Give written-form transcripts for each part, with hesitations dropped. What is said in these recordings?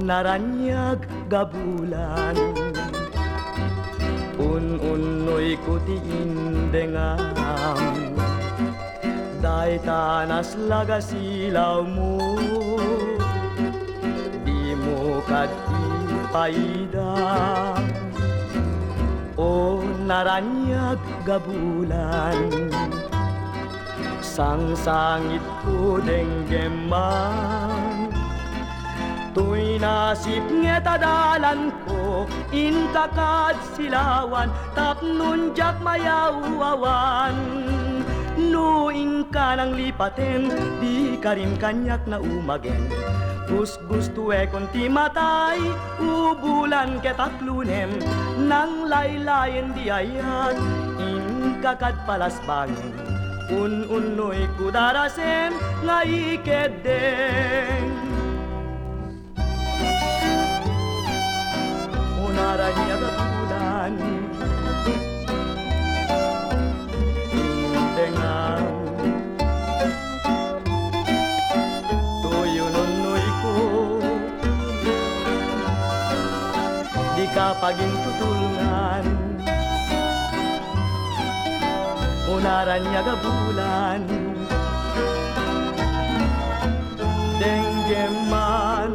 naranyag gabulan unoy kuti indengam day tanas laga silaw mo di mo kad ipaida o naranyag gabulan sang-sangit ko denggeman tuy nasip ngetadalan ko intakad silawan tapnon jak mayawawan nuing ka ng lipaten di ka rin kanyak na umagen gusto konti matay ubulan ketaklunem nang laylayen di ayat inkakad palas bangin unoy kudarasem nga ikedeng unaranya gabulan indengam tuyo unoy ko di ka paging tutulungan unaranya gabulan denggeman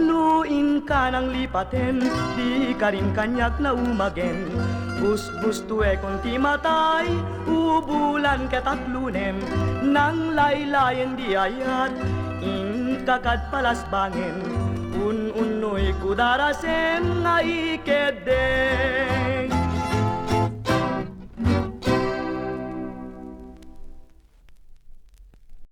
nuin ka ng lipaten di ka rin kanyak na umagen gusto konti matay ubulan ketaklunem nang laylayen di ayat kakad palas bangin unoy kudarasem nga ikedeng